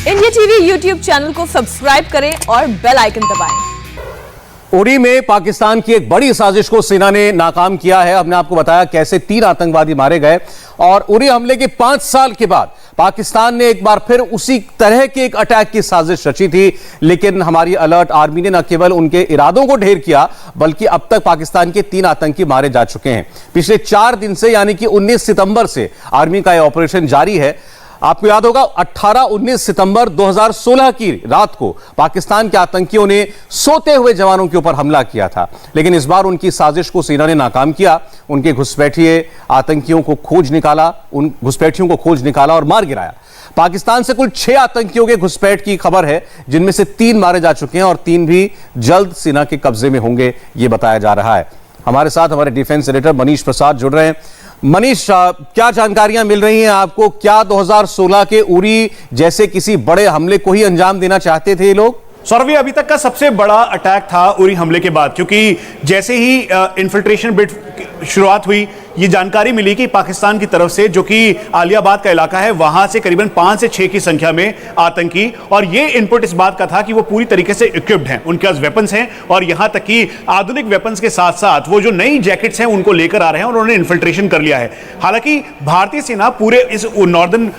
India TV YouTube channel को subscribe करें और बेल आइकन दबाएं। उरी में पाकिस्तान की एक बड़ी साजिश को सेना ने नाकाम किया है। हमने आपको बताया कैसे 3 आतंकवादी मारे गए और उरी हमले के 5 साल के बाद पाकिस्तान ने एक बार फिर उसी तरह के एक अटैक की साजिश रची थी, लेकिन हमारी अलर्ट आर्मी ने न केवल उनके इरादों को ढेर किया बल्कि अब तक पाकिस्तान के 3 आतंकी मारे जा चुके हैं। पिछले 4 दिन से यानी कि 19 सितंबर से आर्मी का यह ऑपरेशन जारी है। आपको याद होगा 18-19 सितंबर 2016 की रात को पाकिस्तान के आतंकियों ने सोते हुए जवानों के ऊपर हमला किया था, लेकिन इस बार उनकी साजिश को सेना ने नाकाम किया। उनके घुसपैठिए आतंकियों को खोज निकाला, उन घुसपैठियों को खोज निकाला और मार गिराया। पाकिस्तान से कुल 6 आतंकियों के घुसपैठ की खबर है, जिनमें से 3 मारे जा चुके हैं और 3 भी जल्द सेना के कब्जे में होंगे, यह बताया जा रहा है। हमारे साथ हमारे डिफेंस एडिटर मनीष प्रसाद जुड़ रहे हैं। मनीष, क्या जानकारियां मिल रही हैं आपको? क्या 2016 के उरी जैसे किसी बड़े हमले को ही अंजाम देना चाहते थे ये लोग? सौरभ, अभी तक का सबसे बड़ा अटैक था उरी हमले के बाद, क्योंकि जैसे ही इन्फिल्ट्रेशन बिट शुरुआत हुई, ये जानकारी मिली कि पाकिस्तान की तरफ से, जो कि आलियाबाद का इलाका है, वहां से करीबन 5 से 6 की संख्या में आतंकी, और ये इनपुट इस बात का था कि वो पूरी तरीके से इक्विप्ड हैं, उनके पास वेपन्स हैं और यहां तक कि आधुनिक वेपन्स के साथ साथ वो जो नई जैकेट्स हैं उनको लेकर आ रहे हैं और उन्होंने इन्फिल्ट्रेशन कर लिया है। हालांकि भारतीय सेना पूरे इस नॉर्दर्न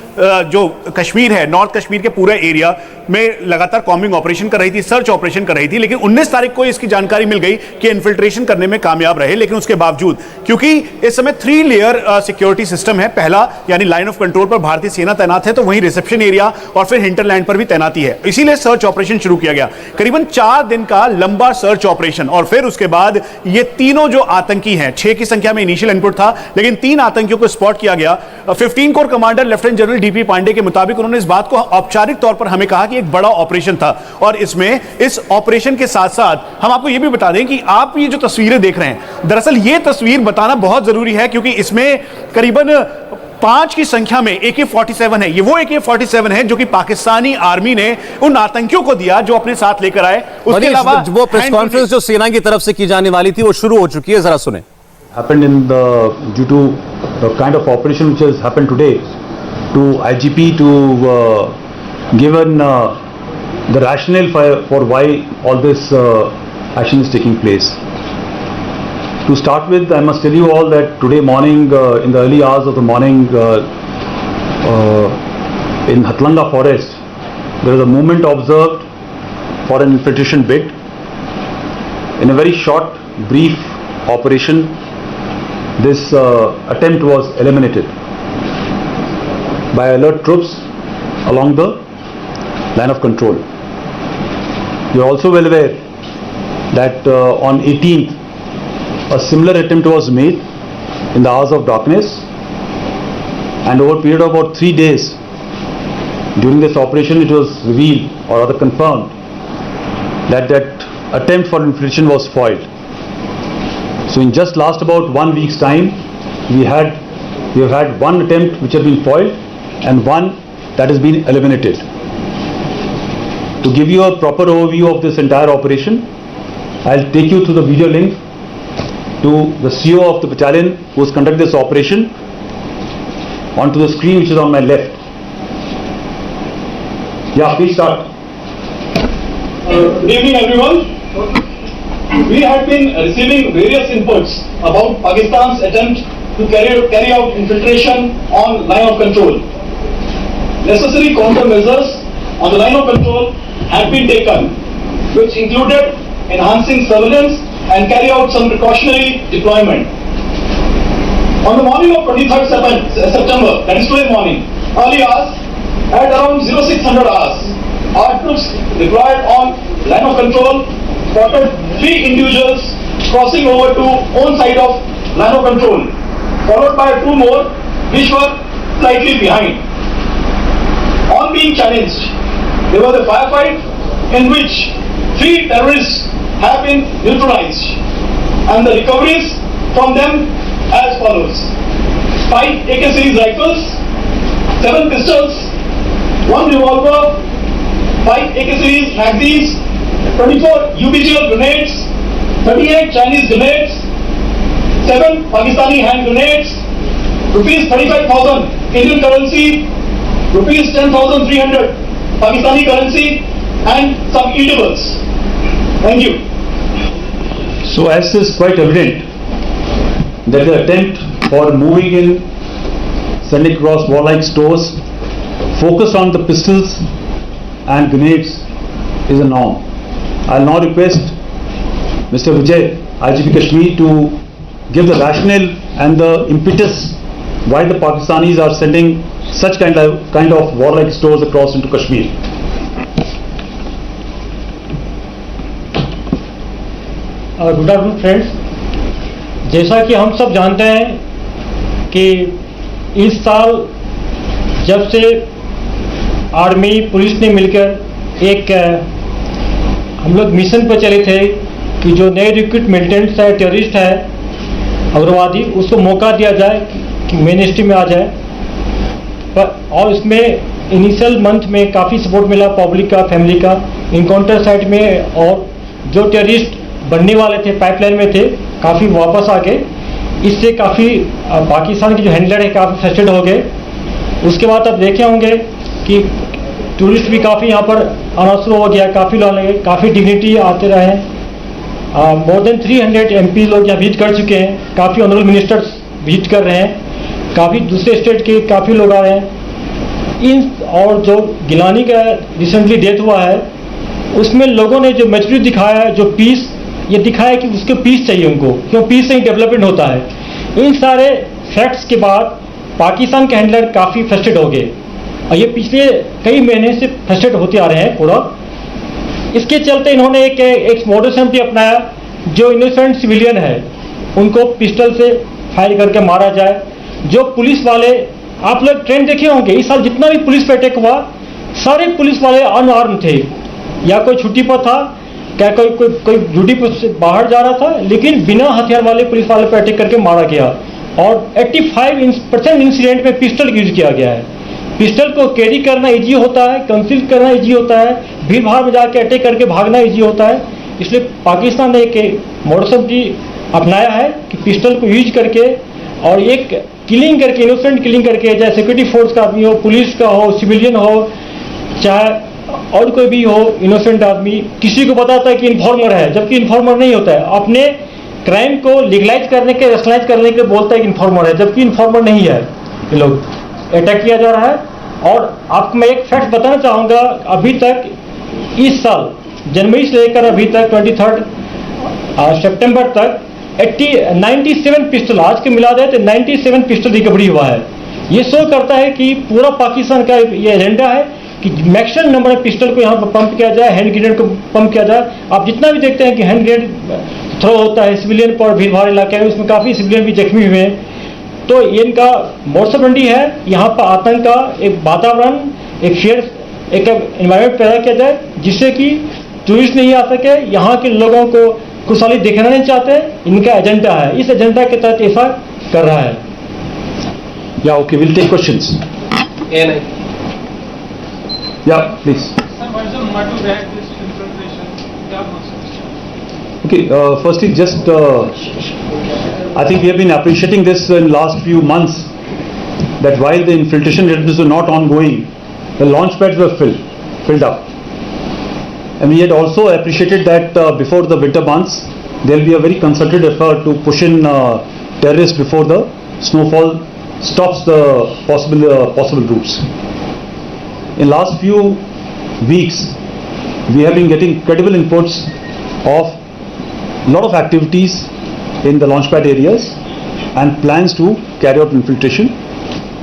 जो कश्मीर है, नॉर्थ कश्मीर के पूरे एरिया में लगातार कॉम्बिंग ऑपरेशन कर रही थी, सर्च ऑपरेशन कर रही थी, लेकिन 19 तारीख को इसकी जानकारी मिल गई कि इन्फिल्ट्रेशन करने में कामयाब रहे। लेकिन उसके बावजूद, क्योंकि इस समय 3 लेयर सिक्योरिटी सिस्टम है, पहला यानी लाइन ऑफ कंट्रोल पर भारतीय सेना तैनात है, तो वहीं रिसेप्शन एरिया और फिर हिंटरलैंड पर भी तैनाती है, इसीलिए सर्च ऑपरेशन शुरू किया गया। करीबन 4 दिन का लंबा सर्च ऑपरेशन, और फिर उसके बाद ये तीनों जो आतंकी हैं, 6 की संख्या में इनिशियल इनपुट था, लेकिन 3 आतंकियों को स्पॉट किया गया। 15 core commander lieutenant general DP Pandey के मुताबिक उन्होंने इस बात को औपचारिक तौर पर हमें कहा कि एक बड़ा ऑपरेशन था, और इसमें इस ऑपरेशन के साथ साथ हम आपको यह भी बता दें कि आप ये जो तस्वीरें देख रहे हैं, दरअसल ये तस्वीर बताना बहुत जरूरी है, क्योंकि इसमें करीबन 5 की संख्या में AK-47 है। ये वो AK-47 है जो कि पाकिस्तानी आर्मी ने उन आतंकियों को दिया जो अपने साथ लेकर आए। उसके अलावा वो प्रेस कॉन्फ्रेंस जो सेना की तरफ से की जाने वाली थी वो शुरू हो चुकी है, जरा सुने। Happened in the due to the kind of operation which has happened today to IGP to given the rationale for why all this action is taking place. To start with, I must tell you all that today morning, in the early hours of the morning, in Hatlanga forest, there was a movement observed for an infiltration bid. In a very short, brief operation, this attempt was eliminated by alert troops along the line of control. You are also well aware that on 18th, a similar attempt was made in the hours of darkness, and over a period of about 3 days during this operation it was revealed or rather confirmed that that attempt for infiltration was foiled. So in just last about 1 week's time, we have had 1 attempt which has been foiled and 1 that has been eliminated. To give you a proper overview of this entire operation, I'll take you through the video link to the CO of the battalion who has conducted this operation onto the screen which is on my left. Yeah, please start. Good evening everyone. We have been receiving various inputs about Pakistan's attempt to carry out infiltration on line of control. Necessary countermeasures on the line of control have been taken, which included enhancing surveillance and carry out some precautionary deployment. On the morning of 23rd September, that is today morning, early hours, at around 0600 hours, our troops deployed on line of control spotted 3 individuals crossing over to own side of line of control, followed by 2 more which were slightly behind. On being challenged, there was a firefight in which 3 terrorists have been neutralized, and the recoveries from them as follows: 5 AK series rifles, 7 pistols, 1 revolver, 5 AK series magazines, 24 UBGL grenades, 38 Chinese grenades, 7 Pakistani hand grenades, rupees 35,000 Indian currency, rupees 10,300 Pakistani currency and some eatables. Thank you. So as is quite evident that the attempt for moving in, sending across warlike stores focused on the pistols and grenades is a norm. I'll now request Mr. Vijay, IGP Kashmir, to give the rationale and the impetus why the Pakistanis are sending such kind of warlike stores across into Kashmir. Good afternoon friends, जैसा कि हम सब जानते हैं कि इस साल जब से आर्मी पुलिस ने मिलकर एक हम लोग मिशन पर चले थे कि जो नए रिक्रूट मिलिटेंट्स है, टेररिस्ट है, उग्रवादी, उसको मौका दिया जाए कि मेन स्ट्रीम में आ जाए। और इसमें इनिशियल मंथ में काफ़ी सपोर्ट मिला पब्लिक का, फैमिली का, इनकाउंटर साइट में, और जो टेररिस्ट बनने वाले थे, पाइपलाइन में थे, काफ़ी वापस आ गए। इससे काफ़ी पाकिस्तान के जो हैंडलर है काफ़ी फ्रस्ट्रेट हो गए। उसके बाद आप देखे होंगे कि टूरिस्ट भी काफ़ी यहाँ पर आना शुरू हो गया, काफ़ी लोग लगे, काफ़ी डिग्निटी आते रहे। मोर देन 300 MP लोग यहाँ विजिट कर चुके हैं, काफ़ी ऑनरेबल मिनिस्टर्स विजिट कर रहे हैं, काफ़ी दूसरे स्टेट के काफ़ी लोग आ रहे हैं। और जो गिलानी का रिसेंटली डेथ हुआ है, उसमें लोगों ने जो मैच्योरिटी दिखाया है, जो पीस ये दिखाया कि उसके पीस चाहिए उनको, क्यों पीस से ही डेवलपमेंट होता है। इन सारे फैक्ट्स के बाद पाकिस्तान के हैंडलर काफ़ी फ्रस्ट्रेट हो गए, और ये पिछले कई महीने से फ्रस्ट्रेट होते आ रहे हैं पूरा। इसके चलते इन्होंने एक मॉडस एम्प्टी अपनाया, जो इनोसेंट सिविलियन है उनको पिस्टल से फायर करके मारा जाए। जो पुलिस वाले, आप लोग ट्रेंड देखे होंगे, इस साल जितना भी पुलिस पे अटैक हुआ, सारे पुलिस वाले अनआर्म थे, या कोई छुट्टी पर था, क्या कोई ड्यूटी पर से बाहर जा रहा था, लेकिन बिना हथियार वाले पुलिस वाले पर अटैक करके मारा गया। और 85% इंसिडेंट में पिस्टल यूज किया गया है। पिस्टल को कैरी करना इजी होता है, कंसील करना इजी होता है, भीड़ भाड़ में जाके अटैक करके भागना इजी होता है। इसलिए पाकिस्तान ने एक मॉडस ऑपरेंडी अपनाया है कि पिस्टल को यूज करके और एक किलिंग करके, इनोसेंट किलिंग करके, चाहे सिक्योरिटी फोर्स का आदमी हो, पुलिस का हो, सिविलियन हो, चाहे और कोई भी हो, इनोसेंट आदमी, किसी को बताता है कि इन्फॉर्मर है, जबकि इन्फॉर्मर नहीं होता है। अपने क्राइम को लीगलाइज करने के, रेशनलाइज करने के बोलता है कि इन्फॉर्मर है, जबकि इन्फॉर्मर नहीं है। ये लोग अटैक किया जा रहा है। और आपको मैं एक फैक्ट बताना चाहूँगा, अभी तक इस साल जनवरी से लेकर अभी तक 23 सितंबर तक 97 पिस्टल, आज के मिला दे तो 97 पिस्टल रिकवरी हुआ है। ये शो करता है कि पूरा पाकिस्तान का ये एजेंडा है कि मैक्सिमम नंबर ऑफ पिस्टल को यहाँ पर पंप किया जाए, हैंड ग्रेनेड को पंप किया जाए। आप जितना भी देखते हैं कि हैंड ग्रेनेड थ्रो होता है सिविलियन पर, भीड़ भाड़ इलाके में, उसमें काफ़ी सिविलियन भी जख्मी हुए हैं। तो ये इनका मॉडस ऑपरेंडी है, यहाँ पर आतंक का एक वातावरण, एक फेयर, एक एनवायरनमेंट पैदा किया जाए, जिससे कि टूरिस्ट नहीं आ सके, यहाँ के लोगों को खुशहाली देखना नहीं चाहते। इनका एजेंडा है, इस एजेंडा के तहत ऐसा कर रहा है। या ओके, विल टेक क्वेश्चंस। या please. Okay, firstly, just I think we have been appreciating this in last few months, that while the infiltration attempts were not ongoing, the launch pads were filled up, and we had also appreciated that before the winter months there will be a very concerted effort to push in terrorists before the snowfall stops the possible routes. In last few weeks, we have been getting credible inputs of lot of activities in the launchpad areas and plans to carry out infiltration.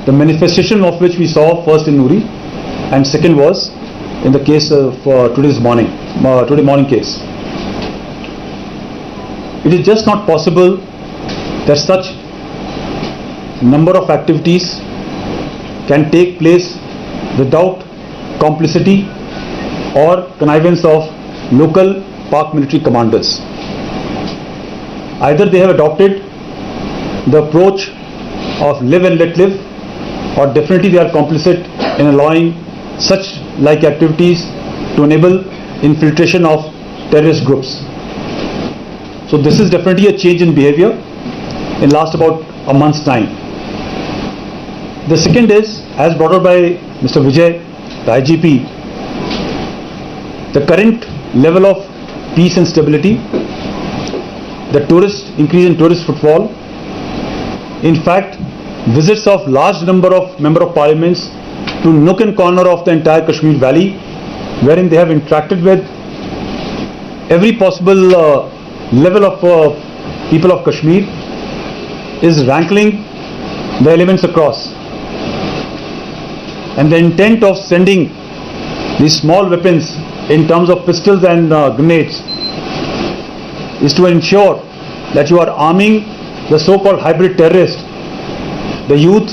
The manifestation of which we saw first in Uri, and second was in the case of today morning case. It is just not possible that such number of activities can take place without complicity or connivance of local Pak military commanders. Either they have adopted the approach of live and let live, or definitely they are complicit in allowing such like activities to enable infiltration of terrorist groups. So this is definitely a change in behavior in last about a month's time. The second is, as brought out by Mr. Vijay, the IGP, the current level of peace and stability, the increase in tourist footfall, in fact, visits of large number of member of parliaments to nook and corner of the entire Kashmir Valley, wherein they have interacted with every possible level of people of Kashmir, is rankling the elements across. And the intent of sending these small weapons in terms of pistols and grenades is to ensure that you are arming the so-called hybrid terrorists, the youth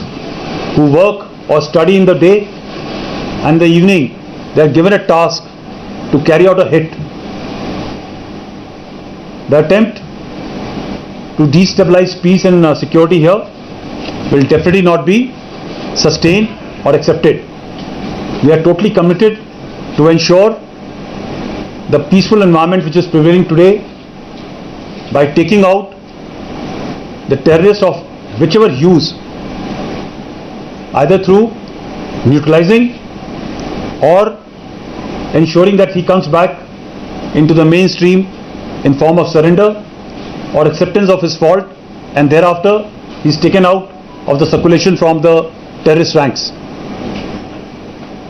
who work or study in the day, and the evening they are given a task to carry out a hit. The attempt to destabilize peace and security here will definitely not be sustained or accepted. We are totally committed to ensure the peaceful environment which is prevailing today by taking out the terrorists of whichever hues, either through neutralizing or ensuring that he comes back into the mainstream in form of surrender or acceptance of his fault, and thereafter he is taken out of the circulation from the terrorist ranks.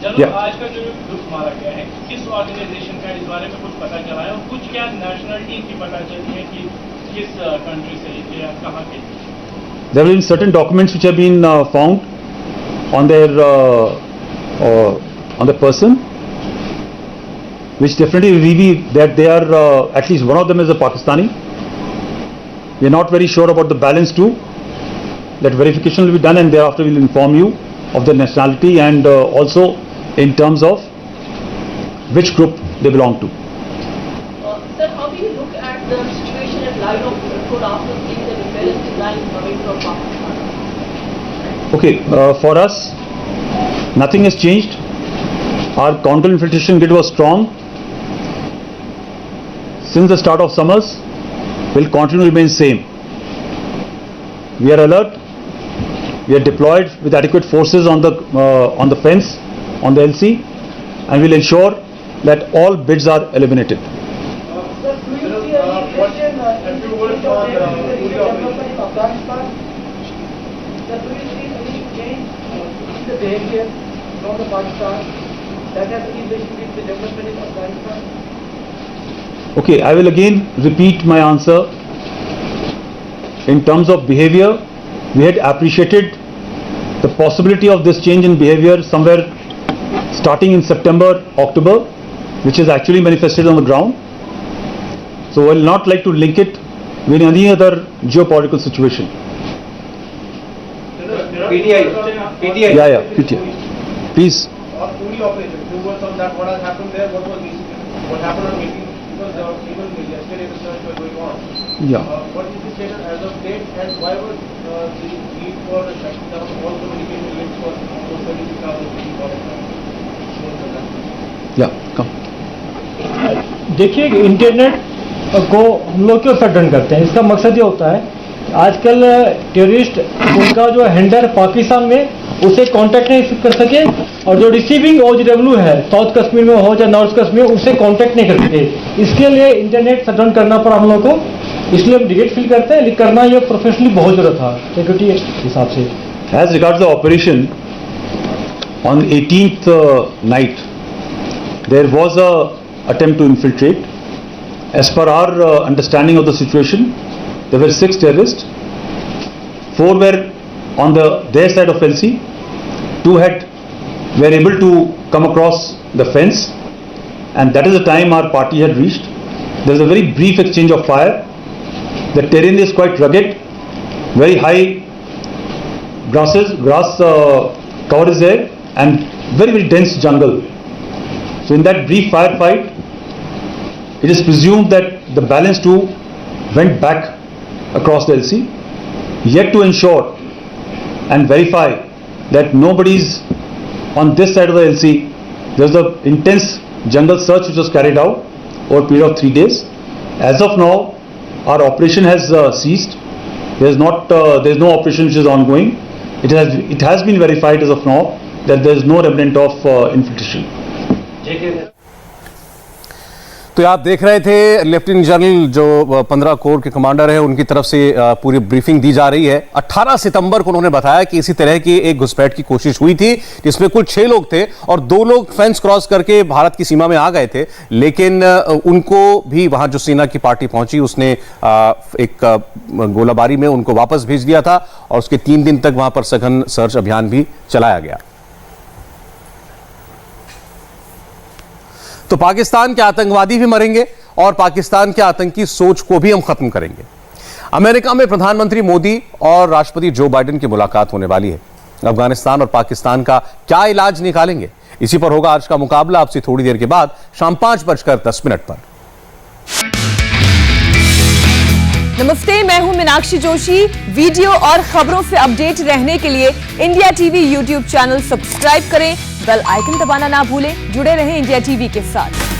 General, आज का जो group मारा गया है, किस organisation का, इस बारे में कुछ पता चला है? और कुछ क्या नेशनलिटी की पता चली है कि किस कंट्री से या कहाँ के? There have been certain documents which have been found on their on the person, which definitely reveal that they are at least one of them is a Pakistani. We are not very sure about the balance too. That verification will be done, and thereafter we will inform you of the nationality and also in terms of which group they belong to. Sir, how do you look at the situation at line of control after seeing the rebellious line coming from Pakistan? Okay, for us, nothing has changed. Our counter-infiltration grid was strong since the start of summers. Will continue to remain same. We are alert. We are deployed with adequate forces on the fence, on the LC, and will ensure that all bids are eliminated. Sir, do you see any question in Afghanistan? Sir, do you see any change in the behavior from the Pakistan that has been basically the development in Afghanistan? Okay, I will again repeat my answer. In terms of behavior, we had appreciated the possibility of this change in behavior somewhere starting in September, October, which is actually manifested on the ground. So I will not like to link it with any other geopolitical situation. PTI. Yeah, PTI. Please. Only operation. Two words on that. What has happened there? What was basically what happened on meeting? Because there were people yesterday the search were going on. Yeah. What is the status as of date, and why was the need for shutting down all communication links for those 36,000 people? Yeah, come. देखिए, internet को हम लोग क्यों shut down करते हैं? इसका मकसद ये होता है आजकल टेररिस्ट उनका जो हैंडलर पाकिस्तान में उसे कांटेक्ट नहीं कर सके, और जो रिसीविंग OGW है साउथ कश्मीर में हो या नॉर्थ कश्मीर में उससे कांटेक्ट नहीं कर सके. इसके लिए इंटरनेट शट डाउन करना पड़ा हम लोग को, इसलिए हम डिग्रेड फील करते हैं. लेकिन करना ये प्रोफेशनली बहुत जरूरत था सिक्योरिटी हिसाब से. As regards the operation, on 18th night, there was a attempt to infiltrate. As per our understanding of the situation, there were 6 terrorists. 4 were on their side of LC. 2 were able to come across the fence, and that is the time our party had reached. There was a very brief exchange of fire. The terrain is quite rugged, very high grass cover is there, and very dense jungle. So in that brief firefight, it is presumed that the balance 2 went back across the LC, yet to ensure and verify that nobody is on this side of the LC. There was an intense jungle search which was carried out over a period of 3 days. As of now, our operation has ceased. There is no operation which is ongoing. It has been verified as of now that there is no remnant of infiltration. तो आप देख रहे थे lieutenant general जो 15 core के commander हैं, उनकी तरफ से पूरी ब्रीफिंग दी जा रही है। 18 सितंबर को उन्होंने बताया कि इसी तरह की एक घुसपैठ की कोशिश हुई थी, जिसमें कुल 6 लोग थे और 2 लोग फेंस क्रॉस करके भारत की सीमा में आ गए थे, लेकिन उनको भी वहां जो सेना की पार्टी पहुंची उसने एक गोलाबारी में उनको वापस भेज दिया था और उसके 3 दिन तक वहां पर सघन सर्च अभियान भी चलाया गया। तो पाकिस्तान के आतंकवादी भी मरेंगे और पाकिस्तान के आतंकी सोच को भी हम खत्म करेंगे। अमेरिका में प्रधानमंत्री मोदी और राष्ट्रपति जो बाइडेन की मुलाकात होने वाली है। अफगानिस्तान और पाकिस्तान का क्या इलाज निकालेंगे, इसी पर होगा आज का मुकाबला। आपसे थोड़ी देर के बाद शाम 5:10 पर। नमस्ते, मैं हूं मीनाक्षी जोशी। वीडियो और खबरों से अपडेट रहने के लिए India TV YouTube channel subscribe करें, बेल आइकन दबाना ना भूलें। जुड़े रहें इंडिया टीवी के साथ।